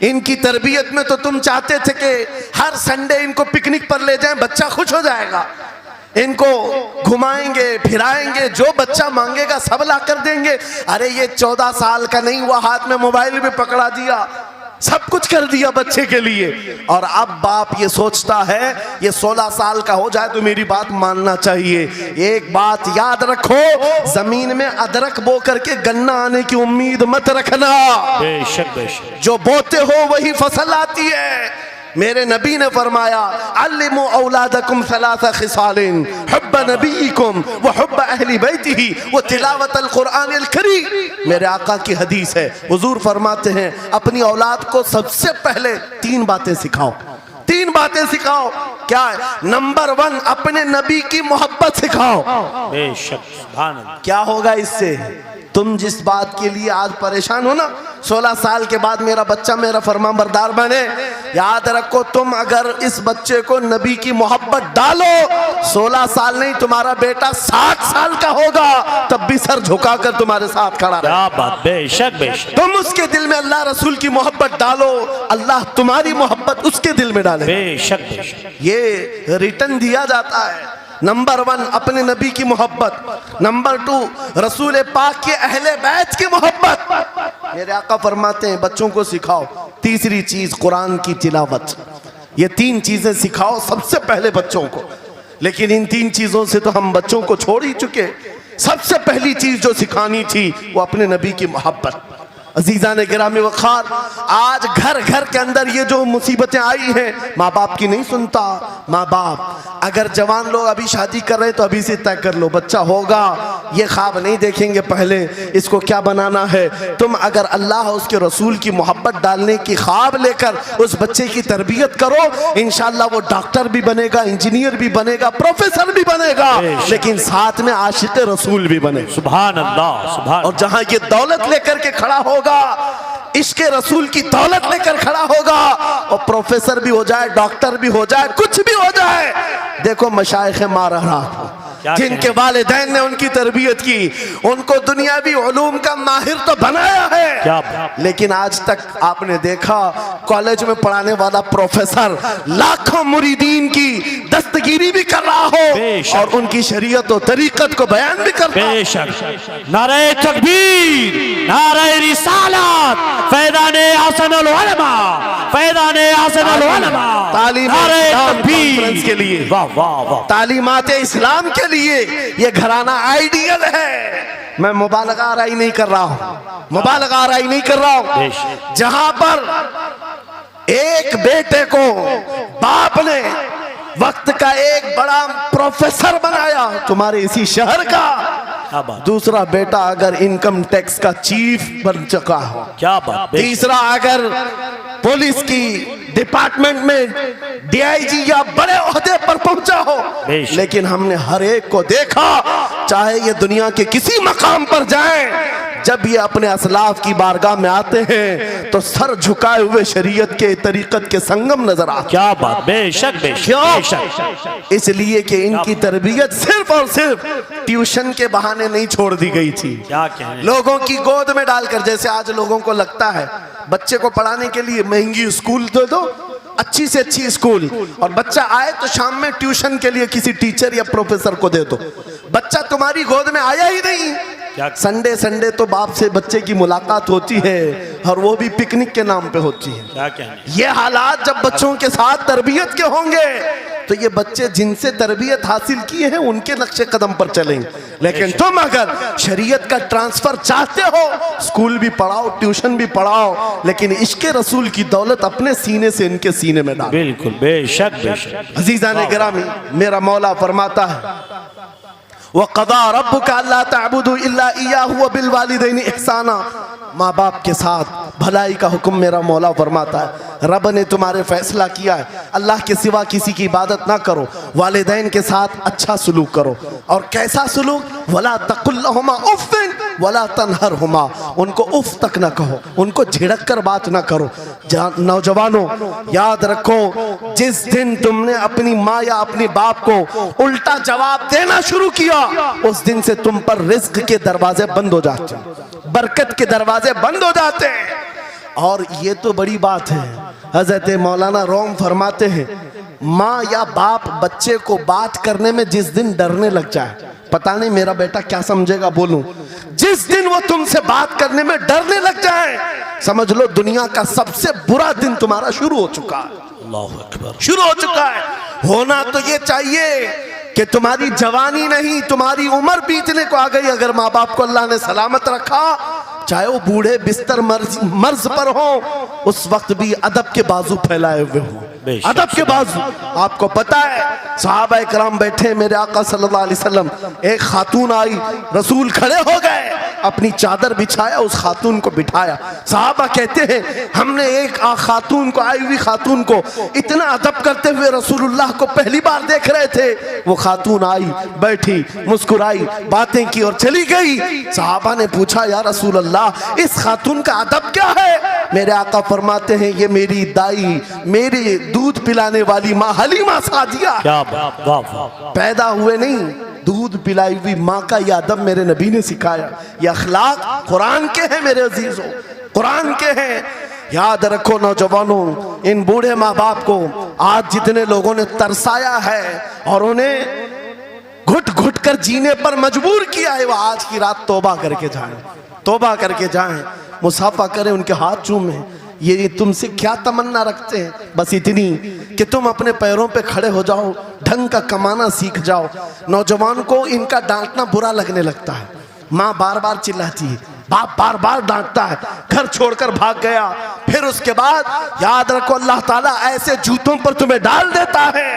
इनकी तरबियत में तो तुम चाहते थे कि हर संडे इनको पिकनिक पर ले जाएं, बच्चा खुश हो जाएगा। इनको घुमाएंगे फिराएंगे, जो बच्चा मांगेगा सब ला कर देंगे। अरे ये 14 साल का नहीं हुआ, हाथ में मोबाइल भी पकड़ा दिया, सब कुछ कर दिया बच्चे के लिए। और अब बाप ये सोचता है ये 16 साल का हो जाए तो मेरी बात मानना चाहिए। एक बात याद रखो, जमीन में अदरक बो करके गन्ना आने की उम्मीद मत रखना। बेशक बेशक, जो बोते हो वही फसल आती है। मेरे नबी ने फरमाया, अल्लिमु औलादकुम सलासा खिसालिन, हुब्ब नबीकुम व हुब्ब अहली बैतिही व तिलावतल कुरानिल करीम। मेरे आका की हदीस है, हुजूर फरमाते हैं अपनी औलाद को सबसे पहले 3 बातें सिखाओ। 3 बातें सिखाओ। क्या है? नंबर 1, अपने नबी की मोहब्बत सिखाओ। बेशक, सुभान अल्लाह। क्या होगा इससे? तुम जिस बात के लिए आज परेशान हो ना, 16 साल के बाद मेरा बच्चा मेरा फरमाबरदार बने, याद रखो तुम अगर इस बच्चे को नबी की मोहब्बत डालो, 16 साल नहीं तुम्हारा बेटा 60 साल का होगा, तब भी सर झुकाकर तुम्हारे साथ खड़ा रहे। क्या बात, बेशक बेशक। तुम उसके दिल में अल्लाह रसूल की मोहब्बत डालो, अल्लाह तुम्हारी मोहब्बत उसके दिल में डाले। बेशक बेशक, ये रिटर्न दिया जाता है। नंबर 1 अपने नबी की मोहब्बत, नंबर 2 रसूल पाक के अहले बैत की मोहब्बत। मेरे आका फरमाते हैं बच्चों को सिखाओ। तीसरी चीज कुरान की तिलावत। ये 3 चीजें सिखाओ सबसे पहले बच्चों को। लेकिन इन 3 चीजों से तो हम बच्चों को छोड़ ही चुके। सबसे पहली चीज जो सिखानी थी वो अपने नबी की मोहब्बत। अजीजा ने गिरामी वखार, आज घर घर के अंदर ये जो मुसीबतें आई हैं, माँ बाप की नहीं सुनता। माँ बाप अगर जवान लोग अभी शादी कर रहे हैं तो अभी से तय कर लो, बच्चा होगा, ये ख्वाब नहीं देखेंगे पहले इसको क्या बनाना है। तुम अगर अल्लाह उसके रसूल की मोहब्बत डालने की ख्वाब लेकर उस बच्चे की तरबियत करो, इंशाल्लाह वो डॉक्टर भी बनेगा, इंजीनियर भी बनेगा, प्रोफेसर भी बनेगा, लेकिन साथ में आशिक रसूल भी बने। सुभान अल्लाह, सुभान। और जहां ये दौलत लेकर के खड़ा होगा, इश्क़े रसूल की दौलत लेकर खड़ा होगा, और प्रोफेसर भी हो जाए, डॉक्टर भी हो जाए, कुछ भी हो जाए। देखो मशाइख मारहरा जिनके वालिदैन ने उनकी तरबियत की, उनको दुनियावी उलूम का माहिर तो बनाया है, लेकिन आज तक आपने देखा कॉलेज में पढ़ाने वाला प्रोफेसर लाखों मुरीदीन की दस्तगीरी भी कर रहा हो और उनकी शरीयत और तरीकत को बयान भी करता है। बेशक। नारे तकबीर, नारे रिसालत, फैज़ाने हसनुल उलमा, फैज़ाने हसनुल उलमा। तालीम कॉन्फ्रेंस के लिए, वाह वाह वाह, तालीमात इस्लाम के लिए ये घराना आइडियल है। मैं मुबालगा आराई नहीं कर रहा हूं, मुबालगा आराई नहीं कर रहा हूं। जहां पर एक बेटे को बाप ने वक्त का एक बड़ा प्रोफेसर बनाया तुम्हारे इसी शहर का, दूसरा बेटा अगर इनकम टैक्स का चीफ बन चुका हो, क्या बात, तीसरा अगर पुलिस की डिपार्टमेंट में डीआईजी या बड़े ओहदे पर पहुंचा हो, लेकिन हमने हर एक को देखा, चाहे ये दुनिया के किसी मकाम पर जाएं, जब ये अपने असलाफ की बारगाह में आते हैं तो सर झुकाए हुए शरीयत के तरीकत के संगम नजर आते। क्या बात, बेशक बेशक। क्यों? इसलिए कि इनकी तरबियत सिर्फ और सिर्फ ट्यूशन के बहाने नहीं छोड़ दी गई थी, क्या कहने, लोगों की गोद में डालकर। जैसे आज लोगों को लगता है बच्चे को पढ़ाने के लिए महंगी स्कूल दे दो, अच्छी से अच्छी स्कूल, और बच्चा आए तो शाम में ट्यूशन के लिए किसी टीचर या प्रोफेसर को दे दो। बच्चा तुम्हारी गोद में आया ही नहीं। संडे संडे तो बाप से बच्चे की मुलाकात होती है, और वो भी पिकनिक के नाम पे होती है। क्या कहने, ये हालात जब बच्चों के साथ तरबियत के होंगे तो ये बच्चे जिनसे तरबियत हासिल की है उनके नक्शे कदम पर चलेंगे। लेकिन तुम अगर शरीयत का ट्रांसफर चाहते हो, स्कूल भी पढ़ाओ, ट्यूशन भी पढ़ाओ, लेकिन इश्क रसूल की दौलत अपने सीने से इनके सीने में डालो। बिल्कुल, बेशक बेशक। अजीज़ान गिरामी, मेरा मौला फरमाता है वक़ज़ा रब्बुका अल्ला तअबुदू इल्ला इय्याहु व बिल वालिदैनि इहसाना। माँ बाप के साथ भलाई का हुक्म मेरा मौला फरमाता है। रब ने तुम्हारे फैसला किया है अल्लाह के सिवा किसी की इबादत ना करो, वालिदैन के साथ अच्छा सलूक करो। और कैसा सलूक? वला तकुल्लहुमा उफ़्फ़िन वला तनहरहुमा, उनको उफ तक ना कहो, उनको झिड़क कर बात ना करो। नौजवानों याद रखो, जिस दिन तुमने अपनी माँ या अपने बाप को उल्टा जवाब देना शुरू किया, उस दिन से तुम पर रिज्क के दरवाजे बंद हो जाते हैं, बरकत के दरवाजे बंद हो जाते हैं। और ये तो बड़ी बात है, हजरत मौलाना रोम फरमाते हैं, माँ या बाप बच्चे को बात करने में जिस दिन डरने लग जाए, पता नहीं मेरा बेटा क्या समझेगा बोलूं, जिस दिन वो तुमसे बात करने में डरने लग जाए, समझ लो दुनिया का सबसे बुरा दिन तुम्हारा शुरू हो चुका है। अल्लाहु अकबर। शुरू हो चुका है। होना तो ये चाहिए कि तुम्हारी जवानी नहीं, तुम्हारी उम्र बीतने को आ गई, अगर माँ बाप को अल्लाह ने सलामत रखा, चाहे वो बूढ़े बिस्तर मर्ज पर हो, उस वक्त भी अदब के बाजू फैलाए हुए हो, अदब के बाजू। आपको पता है सहाबा इकराम बैठे, मेरे आका सल्लल्लाहु अलैहि वसल्लम, एक खातून आई, रसूल खड़े हो गए, अपनी चादर बिछाया, उस खातून को बिठाया। सहाबा कहते हैं हमने एक खातून को, आई हुई खातून को इतना अदब करते हुए रसूलुल्लाह को पहली बार देख रहे थे। वो खातून आई, बैठी, मुस्कुराई, बातें की और चली गई। सहाबा ने पूछा या रसूल अल्लाह, इस खातून का अदब क्या है? मेरे आका फरमाते हैं ये मेरी दाई, मेरी दूध पिलाने वाली माँ हलीमा सादिया, क्या बात, वाह वाह। पैदा हुए नहीं, दूध पिलाई हुई माँ का यह अदब मेरे नबी ने सिखाया। ये अखलाक कुरान के हैं मेरे अजीजों, कुरान के हैं। याद रखो नौजवानों, इन बूढ़े माँ बाप को आज जितने लोगों ने तरसाया है और उन्हें घुट घुट कर जीने पर मजबूर किया है, वह आज की रात तौबा करके जाएं, तौबा करके जाएं, मुसाफा करें, उनके हाथ चूमें। ये तुमसे क्या तमन्ना रखते हैं? बस इतनी कि तुम अपने पैरों पे खड़े हो जाओ, ढंग का कमाना सीख जाओ। नौजवान को इनका डांटना बुरा लगने लगता है, माँ बार बार चिल्लाती है, बाप बार बार डांटता है, घर छोड़कर भाग गया, फिर उसके बाद याद रखो अल्लाह ताला ऐसे जूतों पर तुम्हें डाल देता है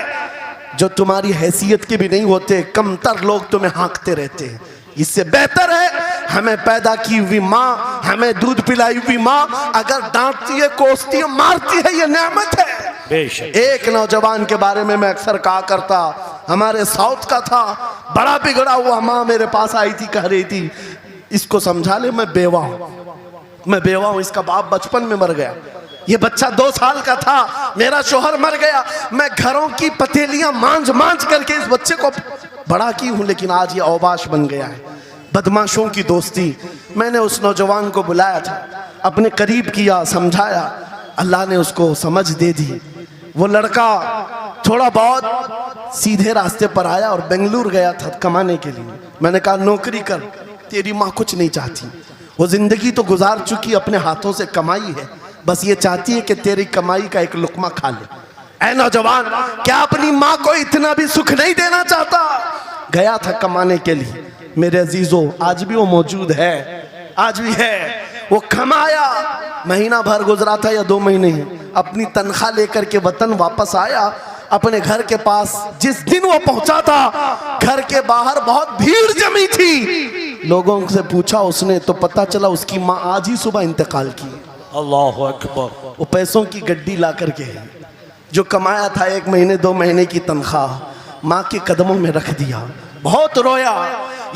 जो तुम्हारी हैसियत के भी नहीं होते, कमतर लोग तुम्हें हाँकते रहते हैं। इससे बेहतर है हमें पैदा की हुई माँ, हमें दूध पिलाई हुई माँ अगर डांटती है, कोसती है, मारती है, ये नेमत है। बेशक। एक नौजवान के बारे में मैं अक्सर कहा करता, हमारे साउथ का था, बड़ा बिगड़ा हुआ, माँ मेरे पास आई थी, कह रही थी इसको समझा ले, मैं बेवा हूं, मैं बेवा हूं, इसका बाप बचपन में मर गया, ये बच्चा 2 साल का था, मेरा शोहर मर गया, मैं घरों की पतेलियां मांझ मांझ करके इस बच्चे को बड़ा की हूं, लेकिन आज ये औबाश बन गया है। बदमाशों की दोस्ती। मैंने उस नौजवान को बुलाया था, अपने करीब किया, समझाया, अल्लाह ने उसको समझ दे दी। वो लड़का थोड़ा बहुत सीधे रास्ते पर आया और बेंगलुरु गया था कमाने के लिए। मैंने कहा नौकरी कर, तेरी माँ कुछ नहीं चाहती, वो जिंदगी तो गुजार चुकी, अपने हाथों से कमाई है, बस ये चाहती है कि तेरी कमाई का एक लुकमा खा ले। ऐ नौजवान, क्या अपनी माँ को इतना भी सुख नहीं देना चाहता? गया था कमाने के लिए। मेरे अजीजों, आज भी वो मौजूद है, आज भी है। वो कमाया, महीना भर गुजरा था या 2 महीने, अपनी तनख्वाह लेकर के वतन वापस आया। अपने घर के पास जिस दिन वो पहुंचा था, घर के बाहर बहुत भीड़ जमी थी। लोगों से पूछा उसने तो पता चला उसकी माँ आज ही सुबह इंतकाल की। अल्लाहु अकबर। वो पैसों की गड्डी ला करके जो कमाया था 1 महीने 2 महीने की तनख्वाह माँ के कदमों में रख दिया। बहुत रोया।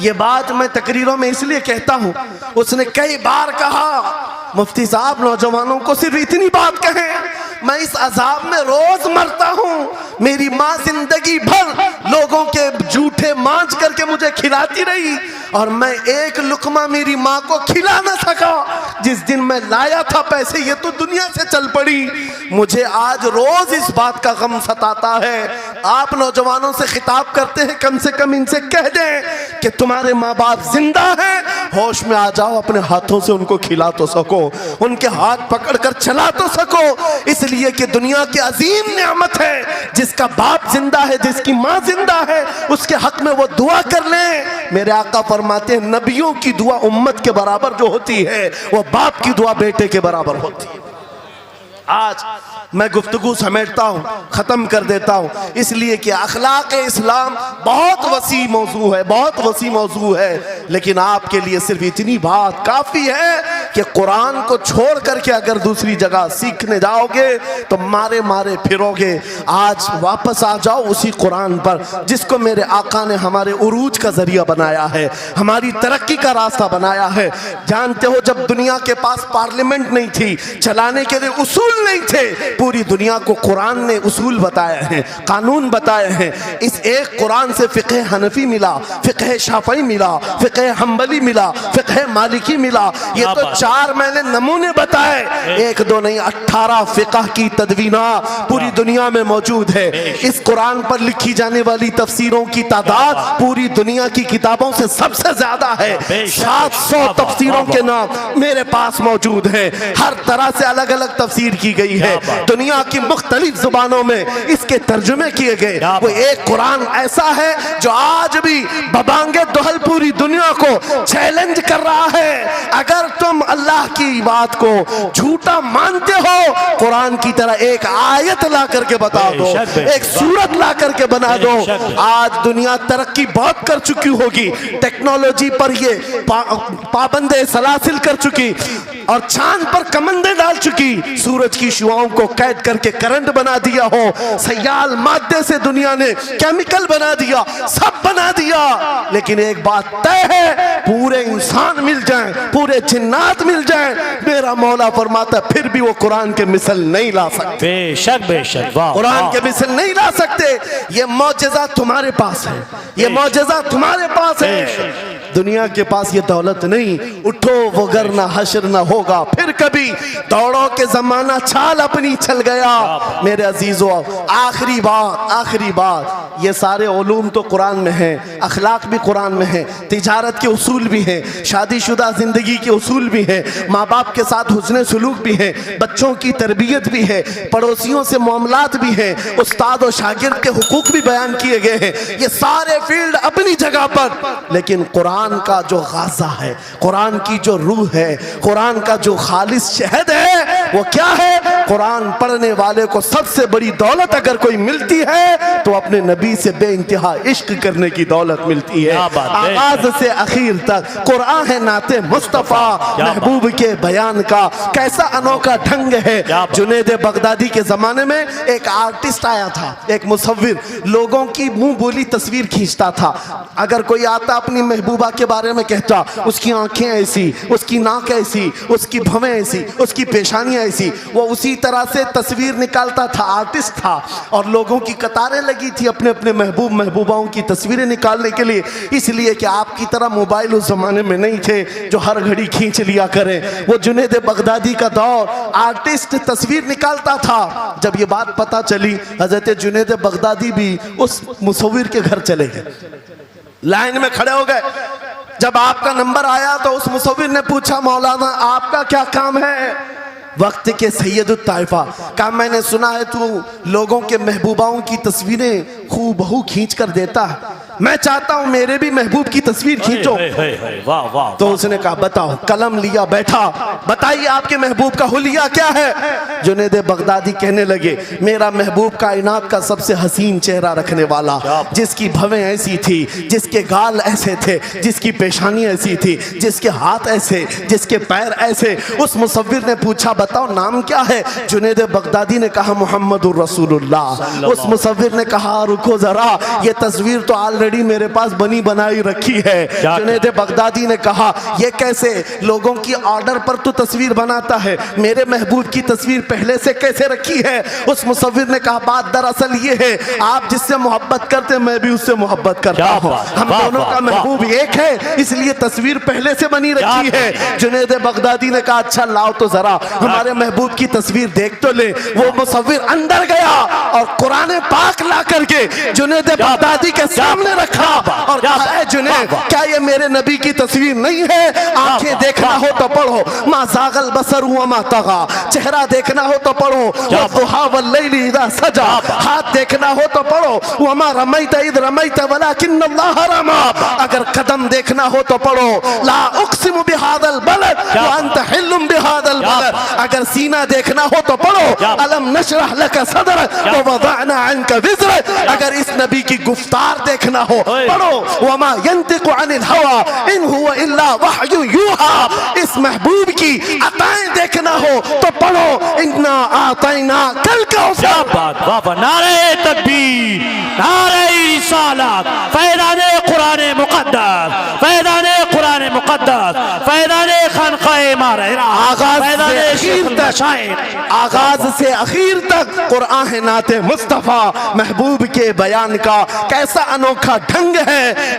ये बात मैं तकरीरों में इसलिए कहता हूँ, उसने कई बार कहा मुफ्ती साहब नौजवानों को सिर्फ इतनी बात कहें, मैं इस अजाब में रोज मरता हूँ। मेरी माँ जिंदगी भर लोगों के जूठे मांझ करके मुझे खिलाती रही और मैं एक लुकमा मेरी माँ को खिला ना सका। जिस दिन मैं लाया था पैसे, ये तो दुनिया से चल पड़ी। मुझे आज रोज इस बात का गम सताता है आप नौजवानों से खिताब करते हैं, कम से कम इनसे कह दें कि तुम्हारे माँ बाप जिंदा हैं, होश में आ जाओ, अपने हाथों से उनको खिला तो सको, उनके हाथ पकड़कर चला तो सको, इसलिए कि दुनिया की अजीम नेमत है। जिसका बाप जिंदा है, जिसकी माँ जिंदा है, उसके हक में वो दुआ कर लें। मेरे आका फरमाते हैं नबियों की दुआ उम्मत के बराबर जो होती है, वो बाप की दुआ बेटे के बराबर होती है। आज मैं गुफ्तगू समेटता हूँ, ख़त्म कर देता हूँ, इसलिए कि अखलाक इस्लाम बहुत वसी मौजू है, बहुत वसी मौजू है, लेकिन आपके लिए सिर्फ इतनी बात काफ़ी है कि कुरान को छोड़ करके अगर दूसरी जगह सीखने जाओगे तो मारे मारे फिरोगे। आज वापस आ जाओ उसी कुरान पर जिसको मेरे आका ने हमारे उरूज का जरिया बनाया है, हमारी तरक्की का रास्ता बनाया है। जानते हो जब दुनिया के पास पार्लियामेंट नहीं थी, चलाने के लिए उसूल नहीं थे, पूरी दुनिया को कुरान ने उसूल बताए हैं, कानून बताए हैं। इस एक कुरान से फ़िक़्ह हनफी मिला, फ़िक़्ह शाफ़ई मिला, फ़िक़्ह हम्बली मिला, फ़िक़्ह मालिकी मिला। ये तो 4 मैंने नमूने बताए, 1 2 नहीं 18 फ़िक़्ह की तदवीना पूरी दुनिया में मौजूद है। इस कुरान पर लिखी जाने वाली तफसीरों की तादाद पूरी दुनिया की किताबों से सबसे ज्यादा है। 700 तफसीरों के नाम मेरे पास मौजूद है, हर तरह से अलग अलग तफसीर की गई है, दुनिया की मुख्तलिफ जुबानों में इसके तर्जुमे किए गए। वो एक कुरान ऐसा है जो आज भी बबांगे दुहल पूरी दुनिया को चैलेंज कर रहा है। अगर तुम अल्लाह की बात को झूठा मानते हो, कुरान की तरह एक आयत ला करके बता दो, एक सूरत ला करके बना दो। आज दुनिया तरक्की बहुत कर चुकी होगी, टेक्नोलॉजी पर ये पाबंदे सलासिल कर चुकी और चांद पर कमंदे डाल चुकी, सूरज की शुआओं को कैद करके करंट बना दिया हो, सयाल मादे से दुनिया ने केमिकल बना दिया, सब बना दिया। लेकिन एक बात तय है, पूरे इंसान मिल जाएं, पूरे जिन्नात मिल जाएं, मेरा मौला फरमाता फिर भी वो कुरान के मिसल नहीं ला सकते। बेशक बेशक, कुरान के मिसल नहीं ला सकते। ये मौजज़ा तुम्हारे पास है, ये मौजज़ा तुम्हारे पास है, दुनिया के पास ये दौलत नहीं। उठो वगरना हश्र न होगा फिर कभी, दौड़ो के जमाना चाल अपनी चल गया। मेरे अजीजों, आखिरी बात, ये सारे उलूम तो कुरान में हैं, अखलाक भी कुरान में है, तिजारत के उसूल भी हैं, शादीशुदा जिंदगी के उसूल भी हैं, माँ बाप के साथ हुस्न सलूक भी है, बच्चों की तरबियत भी है, पड़ोसियों से मामलात भी हैं, उस्ताद और शागिर्द के हुकूक भी बयान किए गए हैं। ये सारे फील्ड अपनी जगह पर, लेकिन कुरान का जो गाज़ा है, कुरान की जो रूह है, कुरान का जो खालिस शहद है, वो क्या है? कुरान पढ़ने वाले को सबसे बड़ी दौलत अगर कोई मिलती है तो अपने नबी से बेइंतहा इश्क करने की दौलत मिलती है। आगाज से आखिर तक कुरान है नाते मुस्तफा, महबूब के बयान का कैसा अनोखा ढंग है। जुनैद बगदादी के जमाने में एक आर्टिस्ट आया था, एक मुसव्विर, लोगों की मुंह बोली तस्वीर खींचता था। अगर कोई आता अपनी महबूबा के बारे में कहता, उसकी आंखें ऐसी, उसकी नाक ऐसी, उसकी भवें ऐसी, उसकी पेशानियां ऐसी, वो उसी तरह से तस्वीर निकालता था। आर्टिस्ट था और लोगों की कतारें लगी थी अपने अपने महबूब महबूबाओं की तस्वीरें निकालने के लिए, इसलिए कि आपकी तरह मोबाइल उस जमाने में नहीं थे जो हर घड़ी खींच लिया करें। वो जुनैद बगदादी का दौर, आर्टिस्ट तस्वीर निकालता था। जब ये बात पता चली, हजरत जुनैद बगदादी भी उस मुसव्विर के घर चले गए, लाइन में खड़े हो गए। जब आपका नंबर आया तो उस मुसव्विर ने पूछा, मौलाना आपका क्या काम है? वक्त के सैयद ताइफा का मैंने सुना है तू लोगों के महबूबाओं की तस्वीरें खूबहू खींच कर देता है, मैं चाहता हूं मेरे भी महबूब की तस्वीर खींचो। वाह वाह। तो उसने कहा बताओ, कलम लिया बैठा, बताइए आपके महबूब का हुलिया क्या है? जुनैद बगदादी कहने लगे, मेरा महबूब कायनात का सबसे हसीन चेहरा रखने वाला, जिसकी भवें ऐसी थी, जिसके गाल ऐसे थे, जिसकी पेशानी ऐसी थी, जिसके हाथ ऐसे, जिसके पैर ऐसे। उस मुसव्विर ने पूछा बताओ नाम क्या है? जुनैद बगदादी ने कहा मोहम्मदुर रसूलुल्लाह। उस मुसव्विर ने कहा रुको जरा, ये तस्वीर तो ऑलरेडी मेरे पास बनी बनाई रखी है। जुनैद बगदादी ने कहा ये कैसे? लोगों की ऑर्डर पर तू तस्वीर बनाता है, मेरे महबूब की तस्वीर पहले से कैसे रखी है? उस मुसव्विर ने कहा बात दरअसल ये है, आप जिससे मोहब्बत करते मैं भी उससे मोहब्बत करता हूँ, हम दोनों का महबूब एक है, इसलिए तस्वीर पहले से बनी रखी है। जुनैद बगदादी ने कहा अच्छा लाओ तो जरा हमारे महबूब की तस्वीर देख तो ले। वो मुसव्विर अंदर गया और कुरान पाक आंख ला करके जुनैद बगदादी के सामने रखा और कहा, ऐ जुनैद, क्या ये मेरे नबी की तस्वीर नहीं है? आंखें देखना हो तो पढ़ो, मा ज़ागल बसर हुआ मा तगा, चेहरा देखना हो तो पढ़ो, वद्दुहा वल्लैलि इज़ा सजा, हाथ देखना हो तो पढ़ो, वमा रमैत इज़ रमैत वलाकिन्नल्लाह रमा, अगर कदम देखना हो तो पढ़ो, ला उक़सिमु बिहादल बलद व अंत हिल्लुम बिहादल बलद, अगर सीना देखना हो तो पढ़ो, अलम नशरह लक सदरक व वज़अना अन्का विज़रक, अगर इस नबी की गुफ्तार देखना हो पढ़ो, वमा यंतिकु अनिल हवा इन हुवा इल्ला वहयु यूहा, इस महबूब की अताएं देखना हो तो पढ़ो, इन्ना आतैना कल कौसर। बाबा नारे तकबीर, नारे रिसालत, फैज़ाने कुरान मुक़द्दस, फैज़ाने कुरान मुक़द्दस, फैज़ाने खानक़ाह माहिरा, आगाज से आखिर तक कुरान नाते मुस्तफा महबूब के बयान का कैसा अनोखा ढंग है।